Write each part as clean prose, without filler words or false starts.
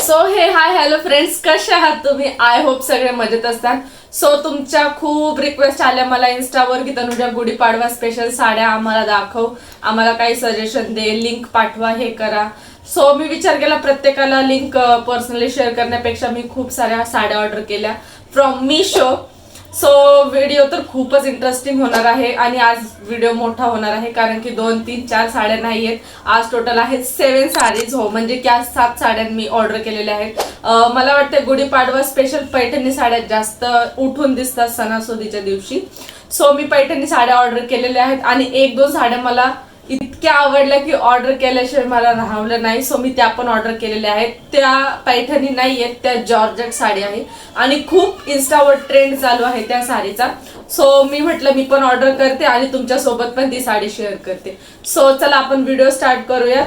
So हे hi hello friends, कसे आहात तुम्ही? आय होप सगळे मजेत असतात. सो तुमच्या खूप रिक्वेस्ट आल्या मला इन्स्टावर की तनुजा गुढीपाडवा स्पेशल साड्या आम्हाला दाखव, आम्हाला काही सजेशन दे, लिंक पाठवा, हे करा. सो मी विचार केला प्रत्येकाला लिंक पर्सनली शेअर करण्यापेक्षा मी खूप साऱ्या साड्या ऑर्डर केल्या फ्रॉम मीशो. सो व्हिडिओ तर खूपच इंटरेस्टिंग होणार आहे आणि आज व्हिडिओ मोठा होणार आहे कारण की 2, 3, 4 साड्या नाही आहेत. आज टोटल आहेत 7 साडीज. हो, म्हणजे की आज 7 साड्या मी ऑर्डर केलेल्या आहेत. मला वाटतं गुढीपाडवा स्पेशल पैठणी साड्या जास्त उठून दिसतात सणासुदीच्या दिवशी. सो मी पैठणी साड्या ऑर्डर केलेल्या आहेत आणि 1-2 साड्या मला इतक्या आवडल्या की ऑर्डर केल्याशिवाय मला राहवलं नाही. सो मी त्या पण ऑर्डर केलेल्या आहेत. त्या पैठणी नाही आहेत, त्या जॉर्जेट साडी आहे आणि खूप इन्स्टावर ट्रेंड चालू आहे त्या साडीचा. सो मी म्हटलं मी पण ऑर्डर करते आणि तुमच्या सोबत पण ती साडी शेअर करते. सो चला आपण व्हिडिओ स्टार्ट करूया.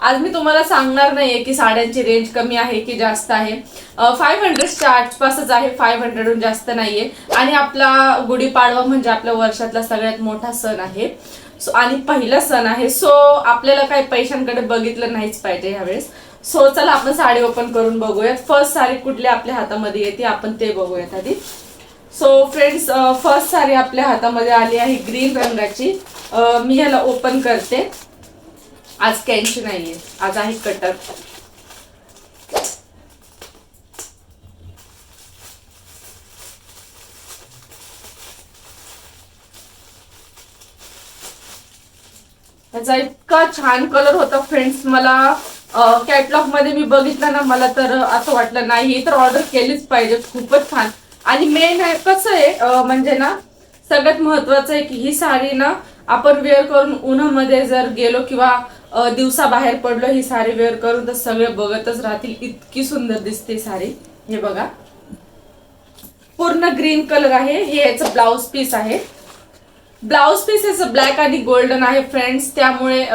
आज मी तुम्हाला सांगणार नाहीये की साड्यांची रेंज कमी आहे की जास्त आहे. 500च्या आसपासच आहे, 500हून जास्त नाहीये. आणि आपला गुढीपाडवा म्हणजे आपल्या वर्षातला सगळ्यात मोठा सण आहे. सो आणि पहिला सण आहे. सो आपल्याला काही पैशांकडे बघितलं नाहीच पाहिजे ह्यावेळेस. सो चला आपण साडी ओपन करून बघूयात. फर्स्ट साडी कुठली आपल्या हातामध्ये येते आपण ते बघूयात आधी. सो फ्रेंड्स, फर्स्ट साडी आपल्या हातामध्ये आली आहे ग्रीन रंगाची. मी ह्याला ओपन करते. आज कॅन्ची नाहीये, आज आहे कटर. याचा इतका छान कलर होता फ्रेंड्स. मला कॅटलॉग मध्ये मी बघितलं ना, मला तर असं वाटलं नाही तर ऑर्डर केलीच पाहिजे. खूपच छान. आणि मेन आहे कसं आहे म्हणजे ना, सगळ्यात महत्वाचं आहे की ही साडी ना आपण वेअर करून उन्हामध्ये जर गेलो किंवा दिवसा बाहेर पडलो, ही साडी वेअर करून तर सगळे बघतच राहतील. इतकी सुंदर दिसते साडी. हे बघा, पूर्ण ग्रीन कलर आहे. हे याचं ब्लाउज पीस आहे. ब्लाउज पीस याचं ब्लॅक आणि गोल्डन आहे फ्रेंड्स. त्यामुळे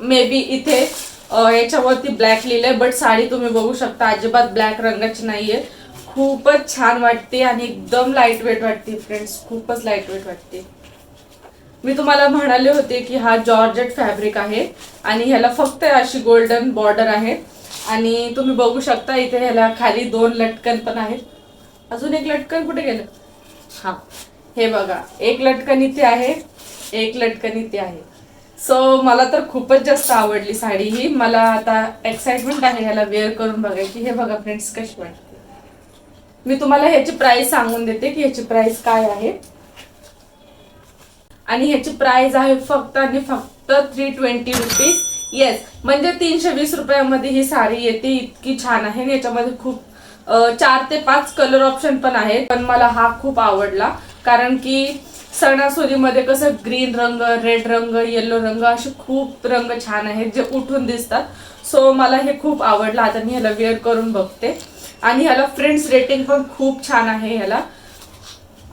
मे बी इथे याच्यावरती ब्लॅक लिहिलंय, बट साडी तुम्ही बघू शकता अजिबात ब्लॅक रंगाची नाहीये. खूपच छान वाटते आणि एकदम लाईट वेट वाटते फ्रेंड्स, खूपच लाईट वेट वाटते. मी तुम्हाला म्हणाले होते की हा जॉर्जेट फॅब्रिक आहे आणि ह्याला फक्त अशी गोल्डन बॉर्डर आहे. आणि तुम्ही बघू शकता इथे ह्याला खाली 2 लटकन पण आहेत. अजून एक लटकन कुठे गेलं? हा, हे बघा, एक लटकन इथे आहे, एक लटकन इथे आहे. सो मला तर खूपच जास्त आवडली साडी ही. मला आता एक्साइटमेंट आहे ह्याला वेअर करून बघायची. हे बघा फ्रेंड्स कशी वाटते. मी तुम्हाला ह्याची प्राइस सांगून देते की ह्याची प्राइस काय आहे. आणि ह्याची प्राइस आहे फक्त आणि फक्त 320 रुपीज. येस, म्हणजे 320 रुपयामध्ये ही साडी येते. इतकी छान आहे. याच्यामध्ये खूप 4 ते 5 कलर ऑप्शन पण आहेत. पण मला हा खूप आवडला कारण की सणासुदीमध्ये कसं ग्रीन रंग, रेड रंग, येलो रंग असे खूप रंग छान आहेत जे उठून दिसतात. सो मला हे खूप आवडलं. आता मी ह्याला वेअर करून बघते आणि ह्याला फ्रेंड्स रेटिंग पण खूप छान आहे ह्याला.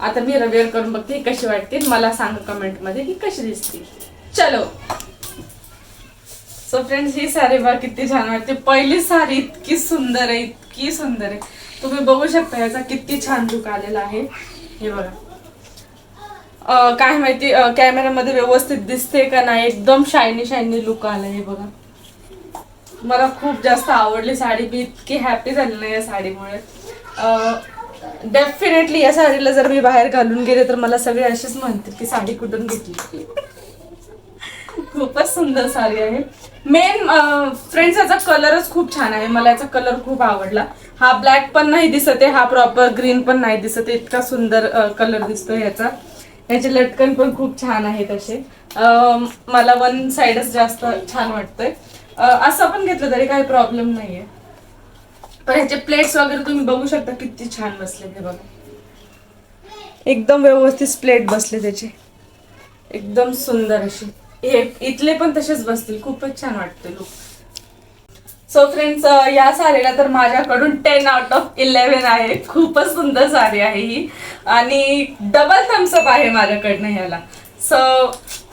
आता मी वेअर करून बघते कशी वाटते. मला सांगा कमेंट मध्ये की कशी दिसते. चलो. सो फ्रेंड्स, ही साडी बघा किती छान वाटते. पहिली साडी इतकी सुंदर आहे, इतकी सुंदर आहे. तुम्ही बघू शकता याचा किती छान लुक आलेला आहे. हे बघा, काय माहिती कॅमेरामध्ये व्यवस्थित दिसते का नाही, एकदम शायनी शायनी लुक आला. हे बघा, मला खूप जास्त आवडली साडी. मी इतकी हॅपी झाली ना या साडीमुळे. डेफिनेटली या साडीला जर मी बाहेर घालून गेले तर मला सगळे असेच म्हणतील की साडी कुठून घेतली. खूपच सुंदर साडी आहे. मेन फ्रेंड्स याचा कलरच खूप छान आहे. मला याचा कलर खूप आवडला. हा ब्लॅक पण नाही दिसत आहे, हा प्रॉपर ग्रीन पण नाही दिसत आहे. इतका सुंदर कलर दिसतोय याचा. याचे लटकन पण खूप छान आहे तसे. मला वन साइडच जास्त छान वाटतंय. असं पण घेतलं तरी काही प्रॉब्लेम नाहीये. पण ह्याचे प्लेट्स वगैरे तुम्ही बघू शकता किती छान बसले. हे बघा, एकदम व्यवस्थित प्लेट बसले त्याचे, एकदम सुंदर अशी. हे इथले पण तसेच बसतील. खूपच छान वाटतं लुक. सो फ्रेंड्स, या साडीला तर माझ्याकडून 10 आउट ऑफ 11 आहे. खूपच सुंदर साडी आहे ही आणि डबल थम्सअप आहे माझ्याकडनं ह्याला. सो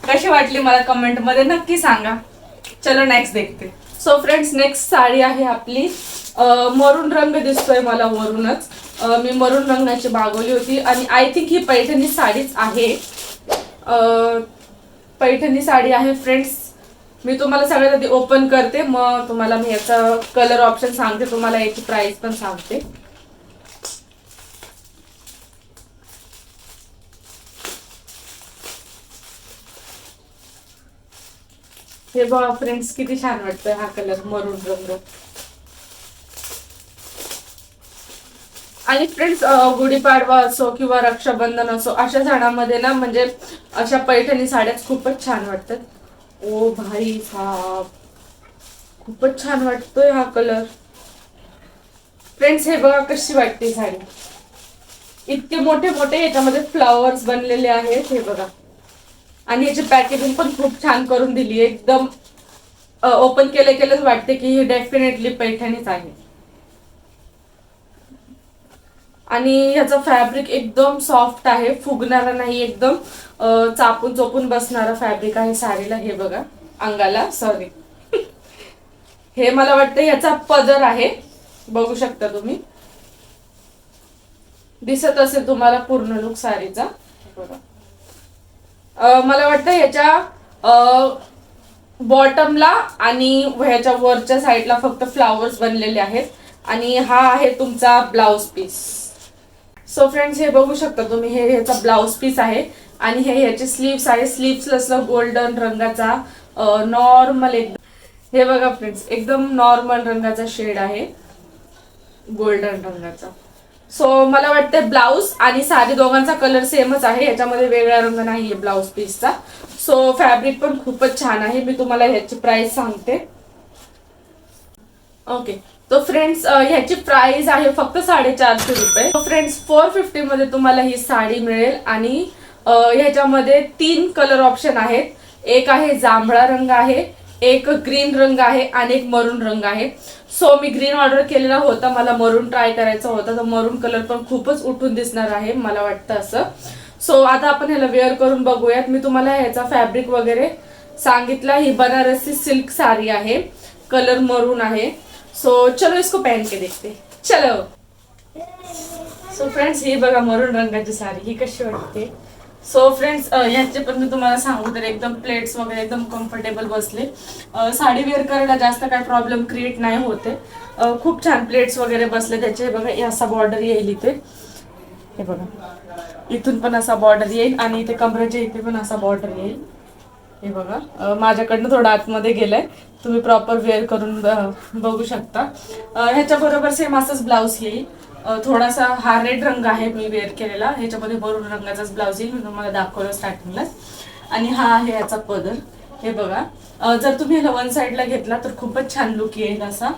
कशी वाटली मला कमेंट मध्ये नक्की सांगा. चलो नेक्स्ट देखते. सो फ्रेंड्स, नेक्स्ट साडी आहे आपली मरून रंग दिसतोय मला वरूनच. मी मरून रंगाची मागवली होती आणि आय थिंक ही पैठणी साडीच आहे. पैठणी साडी आहे फ्रेंड्स. मी तुम्हाला सगळ्यात आधी ओपन करते, मग तुम्हाला मी याचा कलर ऑप्शन सांगते, तुम्हाला याची प्राइस पण सांगते. हे बघा फ्रेंड्स, किती छान वाटतोय हा कलर, मरून रंग. आणि फ्रेंड्स, गुढीपाडवा असो किंवा रक्षाबंधन असो, अशा सणामध्ये ना म्हणजे अशा पैठणी साड्याच खूपच छान वाटतात. ओ भाई साहब, खूपच छान वाटतोय हा कलर. फ्रेंड्स हे बघा कशी वाटते साडी. इतके मोठे मोठे याच्यामध्ये फ्लावर्स बनलेले आहेत, हे बघा. आणि याची पॅकेजिंग पण खूप छान करून दिली आहे. एकदम ओपन केलेच वाटते की ही डेफिनेटली पैठणीच आहे. आणि ह्याचा फॅब्रिक एकदम सॉफ्ट आहे, फुगणारा नाही, एकदम चापून चोपून बसणारा फॅब्रिक आहे साडीला. हे बघा, अंगाला सॉरी हे मला वाटतं याचा पदर आहे, बघू शकता तुम्ही. दिसत असेल तुम्हाला पूर्ण लुक साडीचा. मला वाटतं याच्या बॉटमला आणि ह्याच्या वरच्या साईडला फक्त फ्लावर्स बनलेले आहेत. आणि हा आहे तुमचा ब्लाउज पीस. सो फ्रेंड्स हे बघू शकता तुम्ही, हे ह्याचा ब्लाउज पीस आहे. आणि हे ह्याचे स्लीव्स आहे. स्लीव्सला गोल्डन रंगाचा नॉर्मल एकदम, हे बघा फ्रेंड्स, एकदम नॉर्मल रंगाचा शेड आहे, गोल्डन रंगाचा. सो मला वाटतं ब्लाउज आणि साडी दोघांचा कलर सेमच आहे, याच्यामध्ये वेगळा रंग नाहीये ब्लाउज पीसचा. सो फॅब्रिक पण खूपच छान आहे. मी तुम्हाला ह्याची प्राइस सांगते. ओके, तो फ्रेंड्स ह्याची प्राइस आहे फक्त 450 रुपये. फ्रेंड्स 450 मध्ये तुम्हाला ही साडी मिळेल. आणि ह्याच्यामध्ये 3 कलर ऑप्शन आहेत. एक आहे जांभळा रंग आहे, एक ग्रीन रंग आहे आणि एक मरून रंग आहे. सो मी ग्रीन ऑर्डर केलेला होता, मला मरून ट्राय करायचा होता, तर मरून कलर पण खूपच उठून दिसणार आहे मला वाटतं असं. सो आता आपण ह्याला वेअर करून बघूयात. मी तुम्हाला ह्याचा फॅब्रिक वगैरे सांगितला. ही बनारसी सिल्क साडी आहे, कलर मरून आहे. सो चलो इसको पहन के देखते, चलो. सो फ्रेंड्स ही बघा मरून रंगाची साडी, ही कशी वाटते. सो फ्रेंड्स ह्याचे पण मी तुम्हाला सांगू तर एकदम प्लेट्स वगैरे एकदम कम्फर्टेबल बसले. साडी वेअर करायला जास्त काय प्रॉब्लेम क्रिएट नाही होते. खूप छान प्लेट्स वगैरे बसले त्याचे. बघा हे असा बॉर्डर येईल इथे, हे बघा इथून पण असा बॉर्डर येईल आणि इथे कमरेच्या इथे पण असा बॉर्डर येईल. हे बघा माझ्याकडनं थोडं आतमध्ये गेलंय, तुम्ही प्रॉपर वेअर करून बघू शकता. ह्याच्या बरोबर सेम असंच ब्लाऊज येईल. थोडासा हा रेड रंग आहे मी वेअर केलेला, ह्याच्यामध्ये मरून रंगाचाच ब्लाऊज येईल, मी तुम्हाला दाखवलं स्टार्टिंगला. आणि हा आहे याचा पदर, हे बघा. जर तुम्ही ह्याला वन साईडला घेतला तर खूपच छान लुक येईल असा.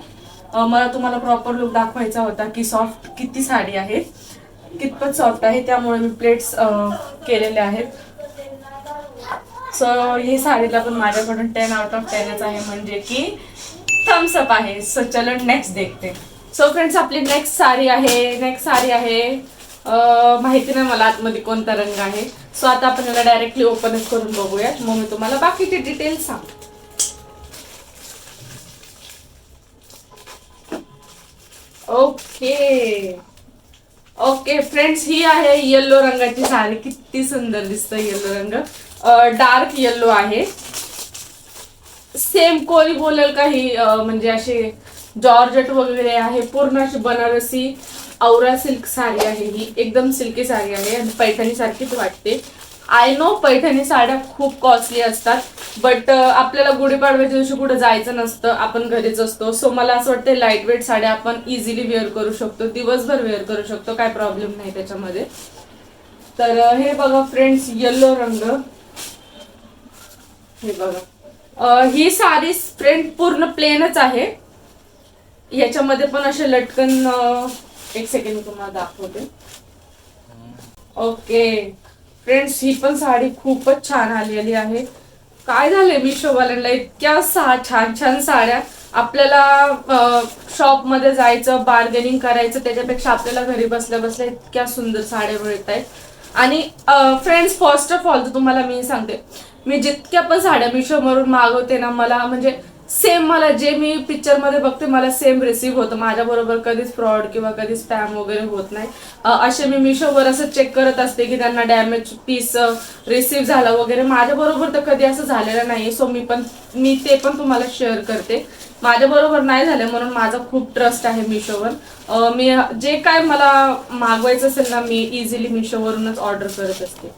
मला तुम्हाला प्रॉपर लुक दाखवायचा होता की सॉफ्ट किती साडी आहे, कितपत सॉफ्ट आहे, त्यामुळे मी प्लेट्स केलेले आहेत. सो ही साडीला पण माझ्याकडून 10 आउट ऑफ 10 आहे, म्हणजे की थम्स अप आहे. सो चलो नेक्स्ट देखते. सो फ्रेंड्स आपली नेक्स्ट साडी आहे, माहिती नाही मला आतमध्ये कोणता रंग आहे. सो आता आपण याला डायरेक्टली ओपनच करून बघूयात, मग मी तुम्हाला बाकीचे डिटेल्स सांगते. ओके फ्रेंड्स, ही आहे येलो रंगाची साडी. किती सुंदर दिसतं येलो रंग, डार्क येलो आहे. सेम कोणी बोलेल का ही म्हणजे असे जॉर्जेट वगैरे आहे, पूर्ण अशी बनारसी औरा सिल्क साडी आहे. ही एकदम सिल्की साडी आहे आणि पैठणी सारखीच वाटते. आय नो पैठणी साड्या खूप कॉस्टली असतात, बट आपल्याला गुढीपाडव्याच्या दिवशी कुठे जायचं नसतं, आपण घरीच असतो. सो मला असं वाटतं लाईट वेट साड्या आपण इझिली वेअर करू शकतो, दिवसभर वेअर करू शकतो, काय प्रॉब्लेम नाही त्याच्यामध्ये. तर हे बघा फ्रेंड्स येलो रंग, हे बघा. ही साडी फ्रेंड पूर्ण प्लेनच आहे. याच्यामध्ये पण असे लटकन, एक सेकंड मी तुम्हाला दाखवते. ओके फ्रेंड्स, ही पण साडी खूपच छान आलेली आहे. काय झालंय मिशोवाल्यांना, इतक्या छान छान साड्या. आपल्याला शॉप मध्ये जायचं, बार्गेनिंग करायचं, त्याच्यापेक्षा आपल्याला घरी बसल्या बसल्या इतक्या सुंदर साड्या मिळत आहेत. आणि फ्रेंड्स फर्स्ट ऑफ ऑल तर तुम्हाला मी सांगते, मी जितक्या पण साड्या मिशोवरून मागवते ना, मला म्हणजे सेम मला जे मी पिक्चरमध्ये बघते मला सेम रिसीव्ह होतं. माझ्याबरोबर कधीच फ्रॉड किंवा कधी स्पॅम वगैरे होत नाही. असे मी मिशोवर असं चेक करत असते की त्यांना डॅमेज पीस रिसीव्ह झाला वगैरे. माझ्याबरोबर तर कधी असं झालेलं नाही. सो मी ते पण तुम्हाला शेअर करते. माझ्याबरोबर नाही झालं म्हणून माझा खूप ट्रस्ट आहे मिशोवर. मी जे काय मला मागवायचं असेल ना मी इझिली मिशोवरूनच ऑर्डर करत असते.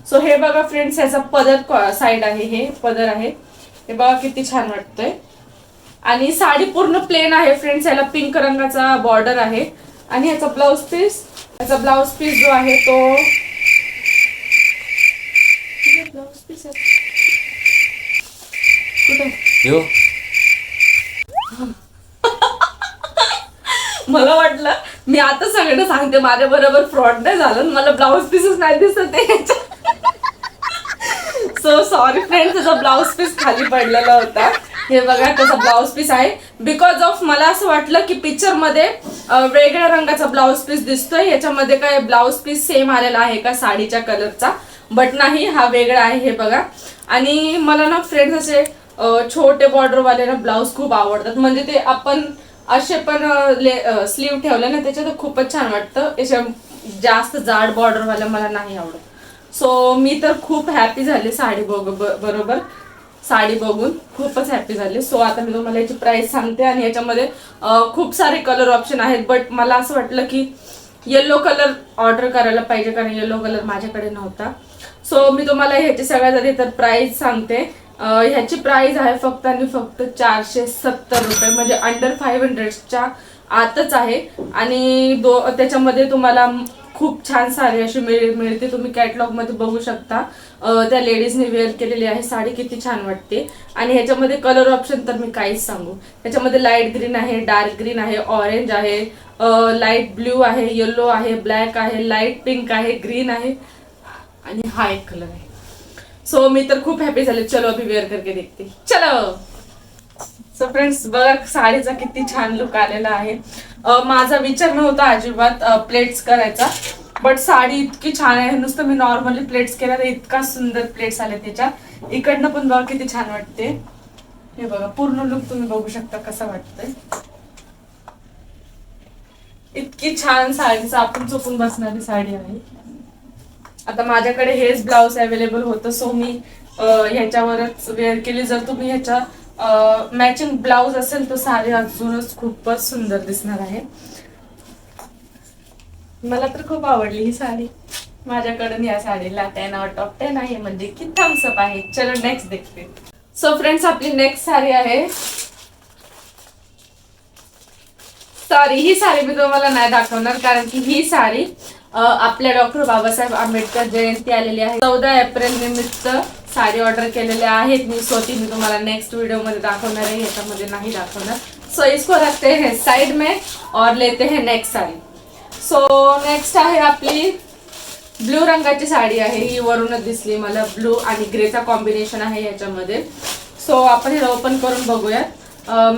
सो हे बघा फ्रेंड्स, ह्याचा पदर साईड आहे, हे पदर आहे. हे बघा किती छान वाटतंय. आणि साडी पूर्ण प्लेन आहे फ्रेंड्स. याला पिंक रंगाचा बॉर्डर आहे. आणि ह्याचा ब्लाउज पीस जो आहे तो ब्लाउज पीस कुठे मला वाटलं मी आता सगळ्यांना सांगते माझ्या बरोबर फ्रॉड नाही झालं, मला ब्लाउज पीसच नाही दिसत आहे. सो सॉरी फ्रेंड्स, त्याचा ब्लाउज पीस खाली पडलेला होता. हे बघा त्याचा ब्लाउज पीस आहे. बिकॉज ऑफ मला असं वाटलं की पिक्चर मध्ये वेगळ्या रंगाचा ब्लाउज पीस दिसतोय, ह्याच्यामध्ये काय ब्लाउज पीस सेम आलेला आहे का साडीच्या कलरचा, बट नाही, हा वेगळा आहे. हे बघा. आणि मला ना फ्रेंड्स असे छोटे बॉर्डर वाले ना ब्लाउज खूप आवडतात. म्हणजे ते आपण असे पण स्लीव ठेवले ना त्याच्यात खूपच छान वाटतं. अशा जास्त जाड बॉर्डर वाल्या मला नाही आवडत. सो मी तर खूप हॅपी झाले साडी बरोबर साडी बघून खूपच हॅपी झाले. सो आता मी तुम्हाला याची प्राइस सांगते. आणि याच्यामध्ये खूप सारे कलर ऑप्शन आहेत, बट मला असं वाटलं की येलो कलर ऑर्डर करायला पाहिजे कारण येलो कलर माझ्याकडे नव्हता. सो मी तुम्हाला ह्याची सगळ्यात आधी तर प्राइस सांगते. ह्याची प्राइस आहे फक्त आणि फक्त 470 रुपये, म्हणजे अंडर 500च्या आतच आहे. आणि त्याच्यामध्ये तुम्हाला खूप छान साडी अशी मिळते. तुम्ही कॅटलॉग मध्ये बघू शकता. त्या लेडीजने वेअर केलेली आहे साडी, किती छान वाटते. आणि ह्याच्यामध्ये कलर ऑप्शन तर मी काहीच सांगू. ह्याच्यामध्ये लाईट ग्रीन आहे, डार्क ग्रीन आहे, ऑरेंज आहे, लाईट ब्ल्यू आहे, येलो आहे, ब्लॅक आहे, लाईट पिंक आहे, ग्रीन आहे आणि हा एक कलर आहे. सो मी तर खूप हॅपी झाले. चलो अभी वेअर करके देखते. चलो. सो फ्रेंड्स बघा साडीचा किती छान लुक आलेला आहे. माझा विचार नव्हता अजिबात प्लेट्स करायचा, बट साडी इतकी छान आहे. नुसतं मी नॉर्मली प्लेट्स केल्या तर इतका सुंदर प्लेट्स आले त्याच्या. इकडनं पण बघा किती छान वाटते. हे बघा पूर्ण लुक तुम्ही बघू शकता कसा वाटतंय. इतकी छान साडीचा आपण चुकून बसणारी साडी आहे. आता माझ्याकडे हेच ब्लाउज अवेलेबल होतं, सो मी ह्याच्यावरच वेअर केली. जर तुम्ही ह्याच्या मॅचिंग ब्लाउज असेल तर साडी अजूनच खूपच सुंदर दिसणार आहे. मला तर खूप आवडली ही साडी. माझ्याकडून या साडीला 10 आउट ऑफ 10 आहे, म्हणजे की थम्स अप आहे. चलो नेक्स्ट देखते. सो फ्रेंड्स आपली नेक्स्ट साडी आहे. सॉरी, ही साडी मी तुम्हाला नाही दाखवणार कारण की ही साडी आपल्या डॉक्टर बाबासाहेब आंबेडकर जयंती आलेली आहे. 14 एप्रिल निमित्त साडी ऑर्डर केलेल्या आहेत मी स्वतः. मी तुम्हाला नेक्स्ट व्हिडिओ मध्ये दाखवणार आहे, ह्याच्यामध्ये नाही दाखवणार. सो इसको रखते हैं साइड में और लेते हैं नेक्स्ट साडी. सो नेक्स्ट आहे आपली ब्लू रंगाची साडी आहे. ही वरूनच दिसली मला. ब्लू आणि ग्रेचा कॉम्बिनेशन आहे याच्यामध्ये. सो आपण हे ओपन करून बघूयात.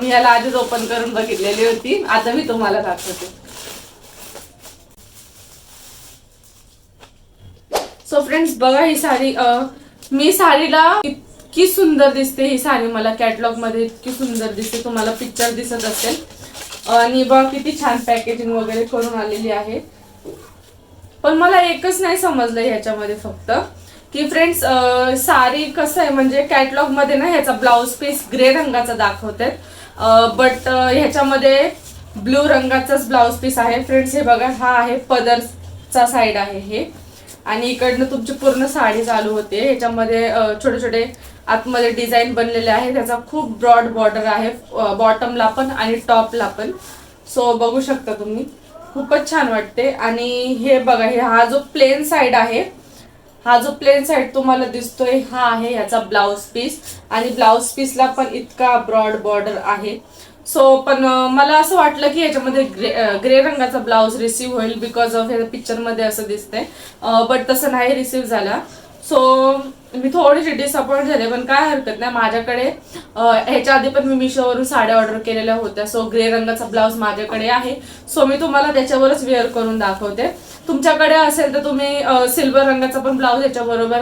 मी याला आधीच ओपन करून बघितलेली होती, आता मी तुम्हाला दाखवते. सो फ्रेंड्स बघा ही साडी, मी साडीला इतकी सुंदर दिसते. ही साडी मला कॅटलॉग मध्ये इतकी सुंदर दिसते, तुम्हाला पिक्चर दिसत असेल. आणि बघा किती छान पॅकेजिंग वगैरे करून आलेली आहे. पण मला एकच नाही समजलं ह्याच्यामध्ये फक्त की फ्रेंड्स साडी कसं आहे, म्हणजे कॅटलॉग मध्ये ना ह्याचा ब्लाउज पीस ग्रे रंगाचा दाखवतात, बट ह्याच्यामध्ये ब्लू रंगाचाच ब्लाउज पीस आहे. फ्रेंड्स हे बघा, हा आहे पदरचा साईड आहे हे. आणि इकडनं तुमची पूर्ण साडी चालू होते. ह्याच्यामध्ये छोटे छोटे आतमध्ये डिझाईन बनलेले आहे. त्याचा खूप ब्रॉड बॉर्डर आहे बॉटमला पण आणि टॉपला पण. सो बघू शकता तुम्ही, खूपच छान वाटते. आणि हे बघा, हे हा जो प्लेन साईड आहे, हा जो प्लेन साईड तुम्हाला दिसतोय हा आहे ह्याचा ब्लाउज पीस. आणि ब्लाउज पीसला पण इतका ब्रॉड बॉर्डर आहे. सो पण मला असं वाटलं की ह्याच्यामध्ये ग्रे रंगाचा ब्लाउज रिसीव्ह होईल बिकॉज ऑफ हे पिक्चर मध्ये असं दिसतंय, बट तसं नाही रिसीव्ह झाला. सो मी थोडीशी डिसअपॉइंट झाले, पण काय हरकत नाही. माझ्याकडे ह्याच्या आधी पण मी मिशोवरून साड्या ऑर्डर केलेल्या होत्या. सो ग्रे रंगाचा ब्लाउज माझ्याकडे आहे. सो मी तुम्हाला त्याच्यावरच वेअर करून दाखवते. तुमच्याकडे असेल तर तुम्ही सिल्वर रंगाचा पण ब्लाउज ह्याच्याबरोबर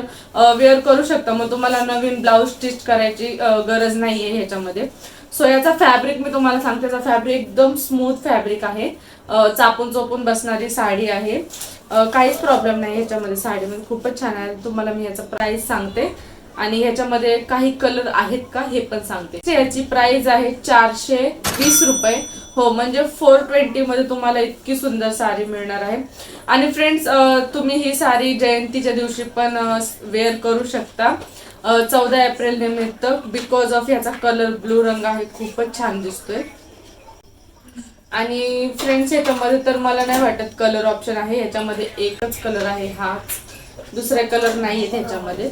वेअर करू शकता. मग तुम्हाला नवीन ब्लाउज स्टिच करायची गरज नाहीये ह्याच्यामध्ये. सो याचा फॅब्रिक मी तुम्हाला सांगते, याचा फॅब्रिक एकदम स्मूथ फॅब्रिक आहे. चापून चोपून बसणारी साडी आहे. काहीच प्रॉब्लेम नाही याच्यामध्ये, साडीमध्ये खूपच छान आहे. तुम्हाला मी याचा प्राइस सांगते आणि ह्याच्यामध्ये काही कलर आहेत का हे पण सांगते. याची प्राइस आहे 420 रुपये. हो, म्हणजे 420 मध्ये तुम्हाला इतकी सुंदर साडी मिळणार आहे. आणि फ्रेंड्स, तुम्ही ही साडी जयंतीच्या दिवशी पण वेअर करू शकता 14 एप्रिल निमित्त, बिकॉज ऑफ याचा कलर ब्लू रंग आहे, खूपच छान दिसतोय. आणि फ्रेंड्स, याच्यामध्ये तर मला नाही वाटत कलर ऑप्शन आहे. याच्यामध्ये एकच कलर आहे, हाच, दुसरे कलर नाही आहेत ह्याच्यामध्ये.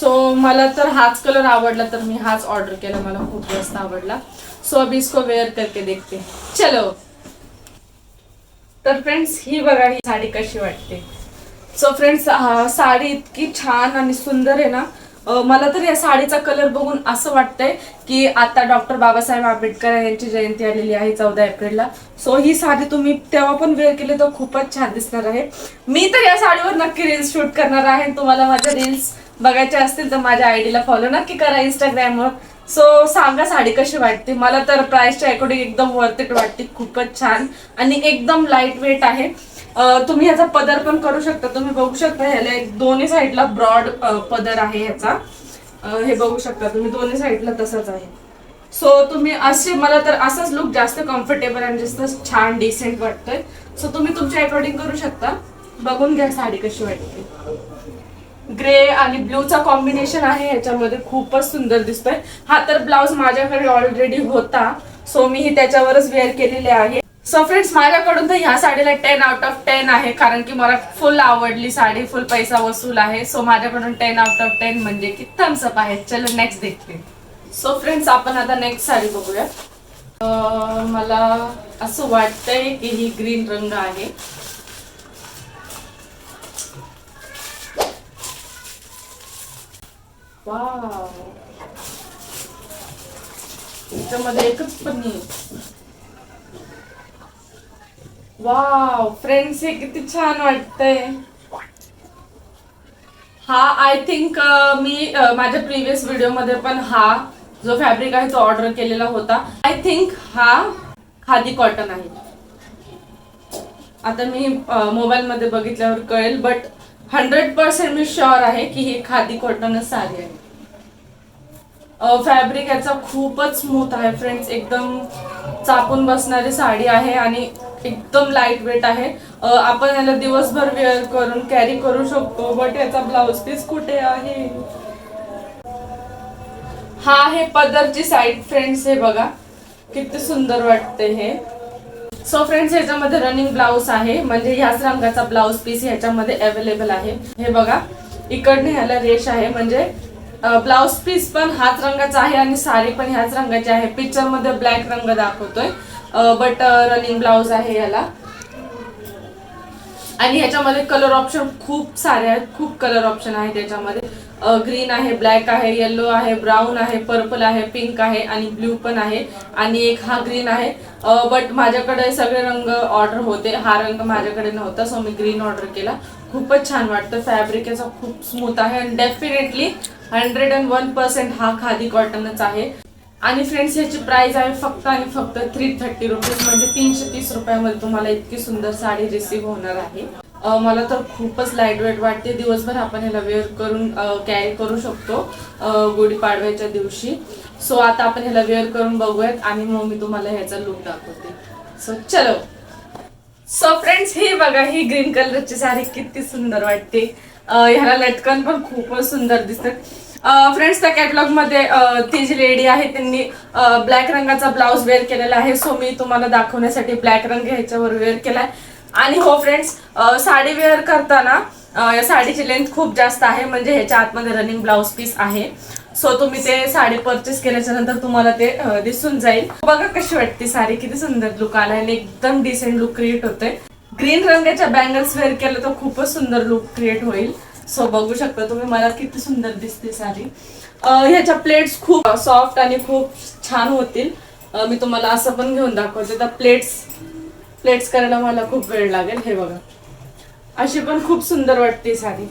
सो मला तर हाच कलर आवडला, तर मी हाच ऑर्डर केला, मला खूप जास्त आवडला. सो अभी इसको वेअर करके देखते, चलो. तर फ्रेंड्स, ही बघा ही साडी कशी वाटते. सो फ्रेंड्स, साडी इतकी छान आणि सुंदर आहे ना. मला तर या साडीचा कलर बघून असं वाटतंय की आता डॉक्टर बाबासाहेब आंबेडकर यांची जयंती आलेली आहे 14 एप्रिलला. सो ही साडी तुम्ही तेव्हा पण वेअर केली तर खूपच छान दिसणार आहे. मी तर या साडीवर नक्की रील्स शूट करणार आहे. तुम्हाला माझ्या रील्स बघायचे असतील तर माझ्या आयडीला फॉलो नक्की करा इंस्टाग्रामवर. सो सांगा साडी कशी वाटते. मला तर प्राइसच्या अकॉर्डिंग एकदम वर्थ इट वाटते, खूपच छान आणि एकदम लाईट वेट आहे. तुम्ही ह्याचा पदर पण करू शकता. तुम्ही बघू शकता ह्याला दोन्ही साईडला ब्रॉड पदर आहे ह्याचा. हे बघू शकता तुम्ही, दोन्ही साईडला तसंच आहे. सो तुम्ही असे, मला तर असाच लुक जास्त कम्फर्टेबल आणि जास्त छान डिसेंट वाटतोय. सो तुम्ही तुमच्या अकॉर्डिंग करू शकता. बघून घ्या साडी कशी वाटते. ग्रे आणि ब्ल्यूचा कॉम्बिनेशन आहे ह्याच्यामध्ये, खूपच सुंदर दिसतोय. हा तर ब्लाउज माझ्याकडे ऑलरेडी होता, सो मी ही त्याच्यावरच वेअर केलेले आहे. सो फ्रेंड्स, माझ्याकडून तर ह्या साडीला 10 आउट ऑफ 10 आहे, कारण की मला फुल आवडली साडी, फुल पैसा वसूल आहे. सो माझ्याकडून 10 आउट ऑफ 10 म्हणजे की थम्स अप आहे. चलो नेक्स्ट देखते. सो फ्रेंड्स, आपण आता नेक्स्ट साडी बघूया. मला असं वाटतंय की ही ग्रीन रंग आहे. वाव, त्याच्यामध्ये एकच पण नाही. वाव फ्रेंड्स, हे किती छान वाटतंय. हा आय थिंक मी माझ्या प्रिव्हियस व्हिडिओ मध्ये पण हा जो फॅब्रिक आहे तो ऑर्डर केलेला होता. आय थिंक हा खादी कॉटन आहे. आता मी मोबाईल मध्ये बघितल्यावर कळेल, बट 100% मी शुअर आहे की ही खादी कॉटनच साडी आहे. फॅब्रिक याचा खूपच स्मूथ आहे फ्रेंड्स, एकदम चापून बसणारी साडी आहे आणि एकदम लाईट वेट आहे. आपण याला दिवसभर वेअर करून कॅरी करू शकतो. बट याचा ब्लाउज पीस कुठे आहे. हा आहे पदरची साईड फ्रेंड्स, हे बघा किती सुंदर वाटते हे. सो फ्रेंड्स, ह्याच्यामध्ये रनिंग ब्लाउज आहे, म्हणजे ह्याच रंगाचा ब्लाउज पीस ह्याच्यामध्ये अवेलेबल आहे. हे बघा, इकडने ह्याला रेश आहे, म्हणजे ब्लाउज पीस पण हाच रंगाचा आहे आणि साडी पण ह्याच रंगाची आहे. पिक्चर मध्ये ब्लॅक रंग दाखवतोय, बट रनिंग ब्लाउज आहे याला. आणि ह्याच्यामध्ये कलर ऑप्शन खूप सारे आहेत, खूप कलर ऑप्शन आहे त्याच्यामध्ये. ग्रीन आहे, ब्लॅक आहे, येलो आहे, ब्राऊन आहे, पर्पल आहे, पिंक आहे आणि ब्ल्यू पण आहे आणि एक हा ग्रीन आहे. बट माझ्याकडे सगळे रंग ऑर्डर होते, हा रंग माझ्याकडे नव्हता, सो मी ग्रीन ऑर्डर केला. खूपच छान वाटतं. फॅब्रिक याचा खूप स्मूथ आहे आणि डेफिनेटली 101% हा खादी कॉटनच आहे. आणि फ्रेंड्स, याची प्राइस आहे फक्त आणि फक्त 330 रुपीज, म्हणजे 330 रुपयामध्ये तुम्हाला इतकी सुंदर साडी रिसीव्ह होणार आहे. मला तर खूपच लाईट वेट वाटते. दिवसभर आपण ह्याला वेअर करून कॅरी करू शकतो गुढीपाडव्याच्या दिवशी. सो आता आपण ह्याला वेअर करून बघूयात आणि मग मी तुम्हाला ह्याचा लुक दाखवते. सो चलो. सो फ्रेंड्स, ही बघा, ही ग्रीन कलरची साडी किती सुंदर वाटते. ह्याला लटकन पण खूपच सुंदर दिसतात. फ्रेंड्स, त्या कॅटलॉग मध्ये ती जी लेडी आहे त्यांनी ब्लॅक रंगाचा ब्लाउज वेअर केलेला आहे. सो मी तुम्हाला दाखवण्यासाठी ब्लॅक रंग ह्याच्यावर वेअर केलाय. आणि हो फ्रेंड्स, साडी वेअर करताना या साडीची लेंथ खूप जास्त आहे, म्हणजे ह्याच्या आतमध्ये रनिंग ब्लाउज पीस आहे. सो तुम्ही ते साडी परचेस केल्याच्या नंतर तुम्हाला ते दिसून जाईल. बघा कशी वाटते साडी, किती सुंदर लुक आला आणि एकदम डिसेंट लुक क्रिएट होतोय. ग्रीन रंगाच्या बँगल्स वेअर केलं तर खूपच सुंदर लुक क्रिएट होईल. सो बघू शकता तुम्ही मला किती सुंदर दिसते साडी. ह्याच्या प्लेट्स खूप सॉफ्ट आणि खूप छान होतील. मी तुम्हाला असं पण घेऊन दाखवते. तर प्लेट्स करायला मला खूप वेळ लागेल. हे बघा, अशी पण खूप सुंदर वाटते साडी.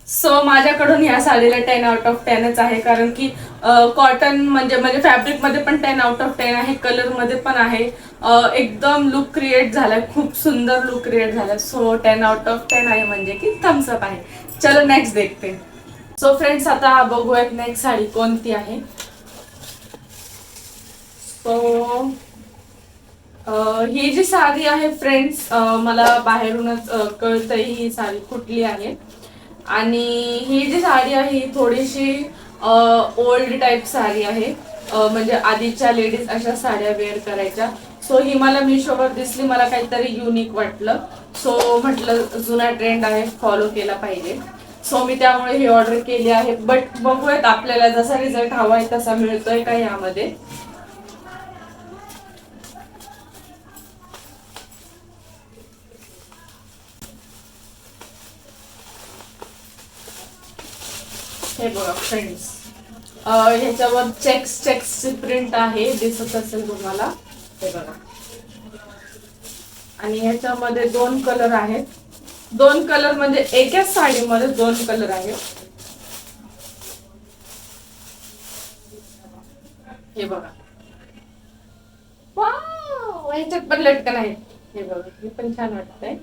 सो माझ्याकडून ह्या साडीला 10 आउट ऑफ 10च आहे, कारण की कॉटन म्हणजे म्हणजे फॅब्रिक मध्ये पण 10 आउट ऑफ 10 आहे, कलर मध्ये पण आहे. एकदम लुक क्रिएट झालाय, खूप सुंदर लुक क्रिएट झालाय. सो 10 आउट ऑफ 10 आहे म्हणजे की थम्स अप आहे. चलो नेक्स्ट देखते. सो फ्रेंड्स आता बघूयात नेक्स्ट साडी कोणती आहे. सो ही जी साडी आहे फ्रेंड्स, मला बाहेरूनच कळतंय ही साडी कुठली आहे. आणि ही जी साडी आहे ही थोडीशी ओल्ड टाईप साडी आहे. म्हणजे आधीच्या लेडीज अशा साड्या वेअर करायच्या. सो ही मला मिशोवर दिसली, मला काहीतरी युनिक वाटलं. सो म्हटलं जुना ट्रेंड आहे, फॉलो केला पाहिजे. सो मी त्यामुळे ही ऑर्डर केली आहे. बट बघूयात आपल्याला जसा रिझल्ट हवा आहे तसा मिळतोय का यामध्ये. हे बघा फ्रेंड्स, ह्याच्यावर चेक्सची प्रिंट आहे, दिसत असेल तुम्हाला. हे बघा. आणि ह्याच्यामध्ये 2 कलर आहेत. 2 कलर म्हणजे एकाच साडीमध्ये 2 कलर आहेत. हे बघा. वाव, ह्याच्यात पण लटकन आहे. हे बघा, हे पण छान वाटतंय.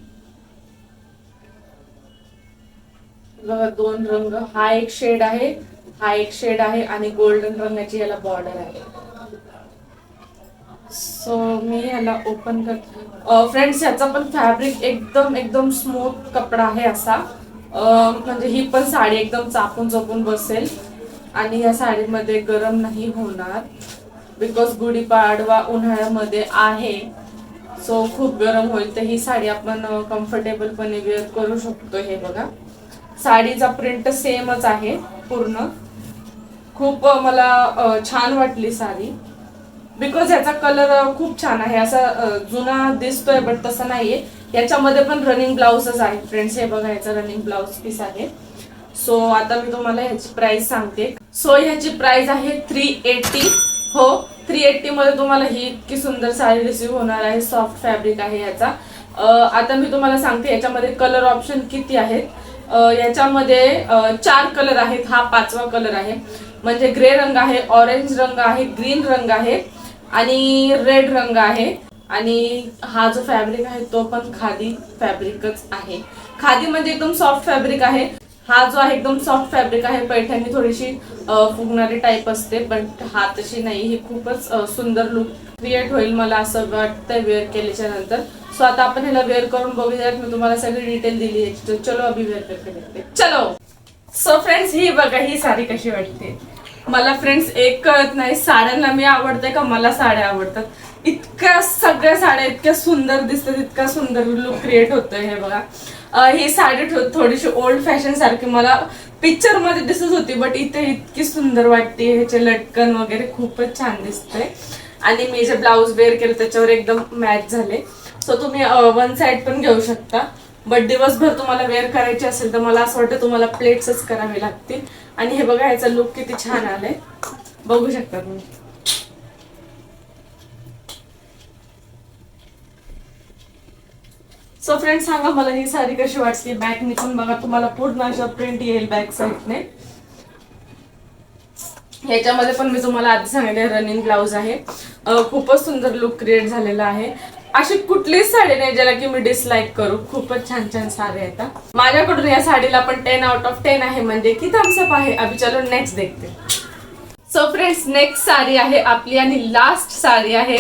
बघा 2 रंग, हा एक शेड आहे, हा एक शेड आहे आणि गोल्डन रंगाची याला बॉर्डर आहे. सो मी याला ओपन करते. फ्रेंड्स ह्याचा पण फॅब्रिक एकदम एकदम स्मूथ कपडा आहे असा. म्हणजे ही पण साडी एकदम चापून चोपून बसेल आणि या साडीमध्ये गरम नाही होणार. बिकॉज गुढीपाडवा उन्हाळ्यामध्ये आहे. सो खूप गरम होईल, तर ही साडी आपण कम्फर्टेबलपणे वेअर करू शकतो. हे बघा, साडीचा प्रिंट सेमच आहे पूर्ण. खूप मला छान वाटली साडी. बिकॉज याचा कलर खूप छान आहे, असा जुना दिसतोय बट तसं नाहीये. याच्यामध्ये पण रनिंग ब्लाउजच आहे फ्रेंड्स. हे बघा, याचा रनिंग ब्लाउज पीस आहे. सो आता मी तुम्हाला ह्याची प्राइस सांगते. सो ह्याची प्राइस आहे 380. हो, 380 मध्ये तुम्हाला ही इतकी सुंदर साडी रिसीव्ह होणार आहे. सॉफ्ट फॅब्रिक आहे याचा. आता मी तुम्हाला सांगते याच्यामध्ये कलर ऑप्शन किती आहेत. याच्यामध्ये 4 कलर आहेत, हा 5वा कलर आहे. म्हणजे ग्रे रंग आहे, ऑरेंज रंग आहे, ग्रीन रंग आहे आणि रेड रंग आहे. आणि हा जो फॅब्रिक आहे तो पण खादी फॅब्रिकच आहे. खादी म्हणजे एकदम सॉफ्ट फॅब्रिक आहे. हा जो आहे एकदम सॉफ्ट फॅब्रिक आहे. पैठणी थोडीशी फुगणारी टाईप असते, बट हा तशी नाही. ही खूपच सुंदर लुक क्रिएट होईल मला असं वाटतंय वेअर केल्याच्या नंतर. सो आता आपण ह्याला वेअर करून बघूयात. मी तुम्हाला सगळी डिटेल दिली आहे. चलो अभी वेअर करके देखते. चलो. सो फ्रेंड्स ही बघा, ही साडी कशी वाटते. मला फ्रेंड्स एक कळत नाही, साड्यांना मी आवडते का मला साड्या आवडतात. इतक्या सगळ्या साड्या इतक्या सुंदर दिसतात, इतका सुंदर लुक क्रिएट होतोय. हे बघा, ही साडी थोडीशी ओल्ड फॅशन सारखी मला पिक्चर मध्ये दिसत होती, बट इथे इतकी सुंदर वाटते. ह्याचे लटकन वगैरे खूपच छान दिसतंय. आणि मी जे ब्लाऊज वेअर केलं त्याच्यावर एकदम मॅच झाले. सो तुम्ही 1 साइड पण घेऊ शकता. बट दिवसभर तुम्हाला वेअर करायची असेल तर मला असं वाटतं तुम्हाला प्लेट्सच करावे लागतील. आणि हे बघा, ह्याचा लुक किती छान आलाय, बघू शकता तुम्ही. सो फ्रेंड्स सांगा मला ही साडी कशी वाटते. बॅकने पण बघा, तुम्हाला पूर्ण अशा प्रिंट येईल बॅक साईडने. ह्याच्यामध्ये पण मी तुम्हाला आधी सांगितले रनिंग ब्लाउज आहे. खूपच सुंदर लुक क्रिएट झालेला आहे. अशी कुठलीच साडी नाही ज्याला की मी डिसलाईक करू. खूपच छान छान साडी येतात माझ्याकडून. या साडीला पण 10 आउट ऑफ 10 आहे, म्हणजे की थम्स अप आहे. अभी चलो नेक्स्ट देखते. सो फ्रेंड्स नेक्स्ट साडी आहे आपली आणि लास्ट साडी आहे.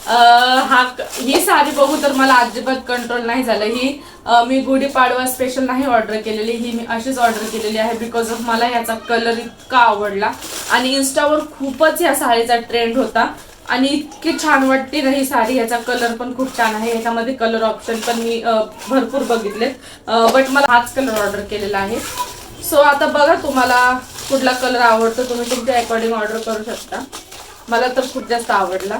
ही साडी बघू तर मला अजिबात कंट्रोल नाही झालं. ही मी गुढीपाडवा स्पेशल नाही ऑर्डर केलेली, ही मी अशीच ऑर्डर केलेली आहे. बिकॉज ऑफ मला याचा कलर इतका आवडला आणि इन्स्टावर खूपच या साडीचा ट्रेंड होता आणि इतकी छान वाटते ना ही साडी. याचा कलर पण खूप छान आहे. याच्यामध्ये कलर ऑप्शन पण मी भरपूर बघितले, बट मला हाच कलर ऑर्डर केलेला आहे. सो आता बघा तुम्हाला कुठला कलर आवडतो, तुम्ही तुमच्या अकॉर्डिंग ऑर्डर करू शकता. मला तर खूप जास्त आवडला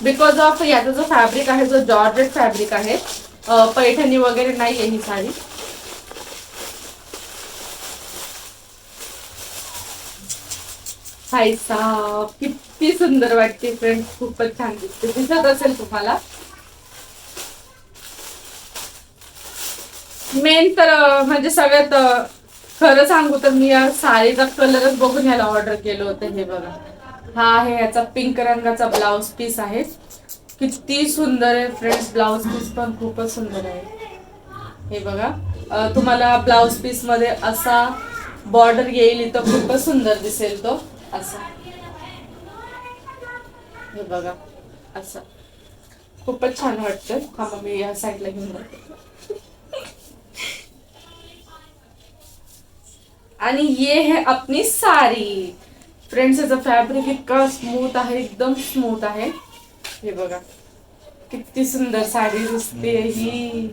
बिकॉज ऑफ याचा जो फॅब्रिक आहे, जो जॉर्जेट फॅब्रिक आहे, पैठणी वगैरे नाही आहे ही साडी. किती सुंदर वाटते फ्रेंड्स, खूपच छान दिसते. दिसत असेल तुम्हाला. मेन तर म्हणजे सगळ्यात खरं सांगू तर मी या साडीचा कलरच बघून ह्याला ऑर्डर केलं होतं. हे बघा, हा आहे याचा पिंक रंगाचा ब्लाउज पीस आहे. किती सुंदर आहे फ्रेंड्स, ब्लाउज पीस पण खूपच सुंदर आहे. हे बघा, तुम्हाला ब्लाउज पीस मध्ये असा बॉर्डर येईल, इथं खूपच सुंदर दिसेल तो असा. हे बघा असं खूपच छान वाटतं. हा मग मी या साईडला घेऊन जाते. आणि ये है अपनी साडी फ्रेंड्स. याचा फॅब्रिक इतका स्मूथ आहे, एकदम स्मूथ आहे. हे बघा किती सुंदर साडी दिसते ही.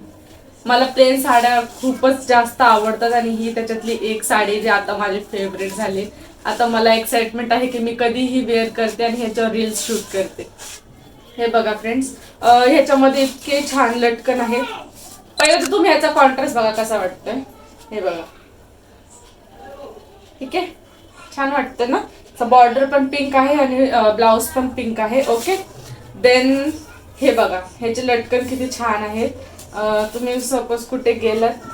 मला प्लेन साड्या खूपच जास्त आवडतात आणि ही त्याच्यातली एक साडी जी आता माझी फेवरेट झाली. आता मला एक्साइटमेंट आहे की मी कधीही वेअर करते आणि ह्याच्यावर रील्स शूट करते. हे बघा फ्रेंड्स, ह्याच्यामध्ये इतके छान लटकन आहे. पहिलं तर तुम्ही ह्याचा कॉन्ट्रास्ट बघा कसा वाटतोय. हे बघा, ठीक आहे, छान वाटतं ना. बॉर्डर पण पिंक आहे आणि ब्लाउज पण पिंक आहे. ओके, देन हे बघा ह्याचे लटकन किती छान आहेत. तुम्ही सपोज कुठे गेलात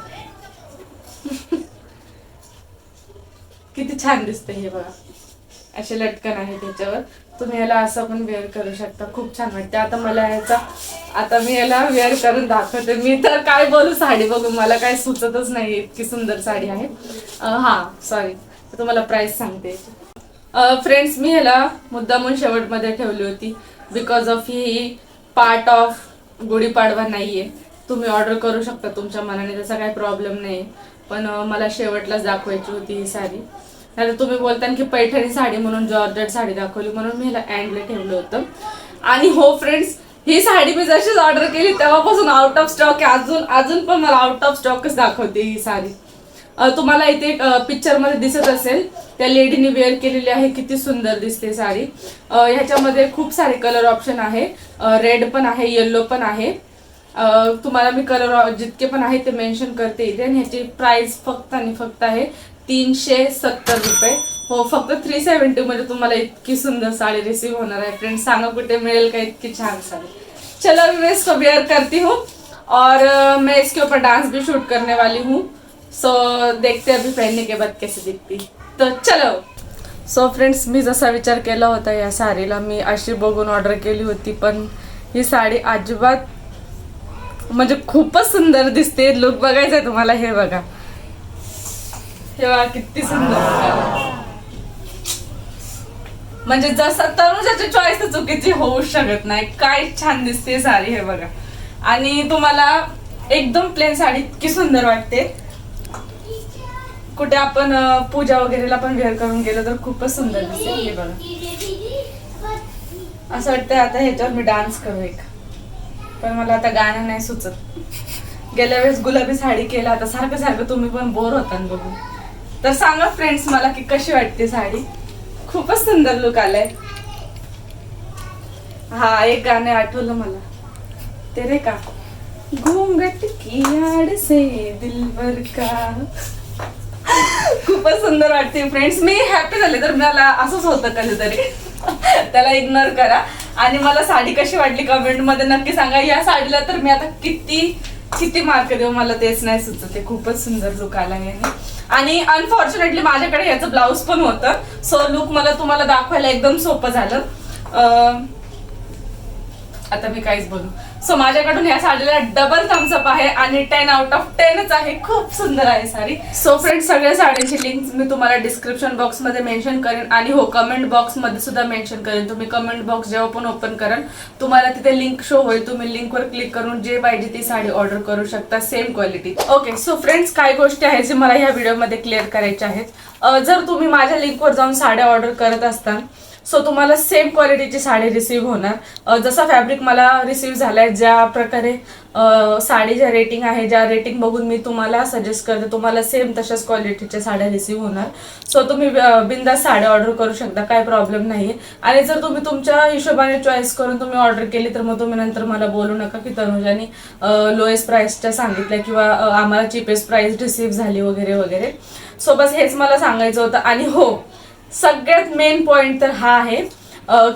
किती छान दिसते. हे बघा असे लटकन आहे त्याच्यावर. तुम्ही याला असं पण वेअर करू शकता, खूप छान वाटते. आता मी याला वेअर करून दाखवते. मी तर काय बोलू, साडी बघून मला काय सुचतच नाही, इतकी सुंदर साडी आहे. हा सॉरी, तुम्हाला प्राइस सांगते. फ्रेंड्स, मी ह्याला मुद्दामून शेवटमध्ये ठेवली होती because of he part of Gudi Padwa नाहीये. तुम्ही ऑर्डर करू शकता तुमच्या मनाने, त्याचा काही प्रॉब्लेम नाही. पण मला शेवटलाच दाखवायची होती ही साडी. आता तुम्ही बोलता की पैठणी साडी म्हणून जॉर्जेट साडी दाखवली, म्हणून मी ह्याला एंडला ठेवलं होतं. आणि हो फ्रेंड्स, ही साडी मी जशीच ऑर्डर केली तेव्हापासून आउट ऑफ स्टॉक आहे. अजून पण मला आउट ऑफ स्टॉकच दाखवते ही साडी. तुम्हाला इथे पिक्चर मध्ये दिसत असेल, त्या लेडीने वेअर केलेली आहे. किती सुंदर दिसते साडी. ह्याच्यामध्ये खूप सारे कलर ऑप्शन आहे. रेड पण आहे, येल्लो पण आहे. तुम्हाला मी कलर जितके पण आहे ते मेन्शन करते इथे. आणि ह्याची प्राइस फक्त आणि फक्त आहे 370 रुपये. हो, फक्त 370 मध्ये तुम्हाला इतकी सुंदर साड़ी रिसीव होणार आहे. फ्रेंड्स, सांगा कुठे मिळेल का इतकी छान साड़ी. चलो मैं इसको वेयर करती हूँ और मैं इसके ऊपर डांस भी शूट करने वाली हूँ. सो देखते अभी पहनने के बाद कैसे दिखती. तो चलो. सो फ्रेंड्स, मी जसा विचार केला होता या साडीला मी अशी बघून ऑर्डर केली होती, पण ही साडी अजिबात म्हणजे खूपच सुंदर दिसते. लुक बघायचंय तुम्हाला. हे बघा, हे बघा किती सुंदर. म्हणजे जसं तनुजाची चॉईस तर चुकीची होऊ शकत नाही. काय छान दिसते साडी. हे बघा, आणि तुम्हाला एकदम प्लेन साडी इतकी सुंदर वाटते. कुठे आपण पूजा वगैरेला पण वेअर करून गेलो तर खूपच सुंदर दिसते. हे बघा, असं वाटतंय आता ह्याच्यावर मी डान्स करू एक, पण मला आता गाणं नाही सुचत. गेल्या वेळेस गुलाबी साडी केला, आता सारखं सारखं तुम्ही पण बोर होता बघून. तर सांगा फ्रेंड्स मला की कशी वाटते साडी. खूपच सुंदर लुक आलाय. हा, एक गाणं आठवलं मला, तेरे का घूंघट की आड़ से दिलबर का. खूपच सुंदर वाटते फ्रेंड्स. मी हॅपी झाले तर मला असंच होतं कधीतरी. त्याला इग्नोर करा. आणि मला साडी कशी वाटली कमेंट मध्ये नक्की सांगा. या साडीला तर मी आता किती मार्क देऊ मला तेच नाही सुचत. ते खूपच सुंदर लुक आला याने. आणि अनफॉर्च्युनेटली माझ्याकडे याचं ब्लाउज पण होतं. सो लुक मला तुम्हाला दाखवायला एकदम सोपं झालं. आता मी काहीच बोलू. सो माझ्याकडून या साडीला डबल थम्सअप आहे आणि 10 आउट ऑफ 10च आहे. खूप सुंदर आहे साडी. सो फ्रेंड्स, सगळ्या साड्यांची लिंक मी तुम्हाला डिस्क्रिप्शन बॉक्स मध्ये मेन्शन करेन आणि हो, कमेंट बॉक्स मध्ये सुद्धा मेन्शन करेन. तुम्ही कमेंट बॉक्स जेव्हा पण ओपन कराल तुम्हाला तिथे लिंक शो होईल. तुम्ही लिंकवर क्लिक करून जे पाहिजे ती साडी ऑर्डर करू शकता, same quality. Okay, so friends, काही गोष्टी आहेत जे मला ह्या व्हिडिओमध्ये क्लिअर करायच्या आहेत. जर तुम्ही माझ्या लिंकवर जाऊन साड्या ऑर्डर करत असता सो तुम्हाला सेम क्वालिटीची साडी रिसीव्ह होणार. जसा फॅब्रिक मला रिसीव्ह झालाय, ज्या प्रकारे साडीच्या रेटिंग आहे, ज्या रेटिंग बघून मी तुम्हाला सजेस्ट करते, तुम्हाला सेम तशाच क्वालिटीच्या साड्या रिसीव्ह होणार. सो तुम्ही बिंदास साड्या ऑर्डर करू शकता, काय प्रॉब्लेम नाही. आणि जर तुम्ही तुमच्या हिशोबाने चॉईस करून तुम्ही ऑर्डर केली तर मग तुम्ही नंतर मला बोलू नका की तनुजानी लोएस्ट प्राइसच्या सांगितल्या किंवा आम्हाला चीपेस्ट प्राइस रिसीव्ह झाली वगैरे वगैरे. सो बस हेच मला सांगायचं होतं. आणि हो, सगळ्यात मेन पॉइंट तर हा आहे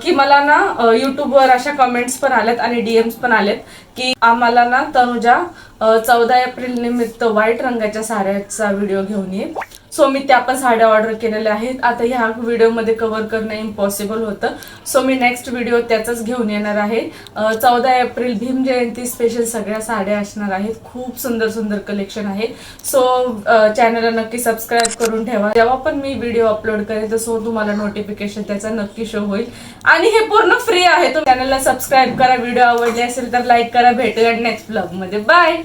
की मला ना युट्यूबवर अशा कमेंट्स पण आल्यात आणि डीएम्स पण आलेत की आम्हाला ना तनुजा 14 एप्रिल निमित्त व्हाईट रंगाच्या साड्याचा व्हिडिओ घेऊन ये. सो मी त्या पण साड्या ऑर्डर केलेल्या आहेत. आता ह्या व्हिडिओमध्ये कव्हर करणं इम्पॉसिबल होतं, सो मी नेक्स्ट व्हिडिओ त्याचाच घेऊन येणार आहे. 14 एप्रिल भीम जयंती स्पेशल सगळ्या साड्या असणार आहेत. खूप सुंदर सुंदर कलेक्शन आहे. सो चॅनलला नक्की सबस्क्राईब करून ठेवा. जेव्हा पण मी व्हिडिओ अपलोड करेन सो तुम्हाला नोटिफिकेशन त्याचा नक्की शो होईल. आणि हे पूर्ण फ्री आहे. तुम्ही चॅनलला सबस्क्राईब करा. व्हिडिओ आवडले असेल तर लाईक करा. भेटूया नेक्स्ट ब्लॉग मध्ये. बाय.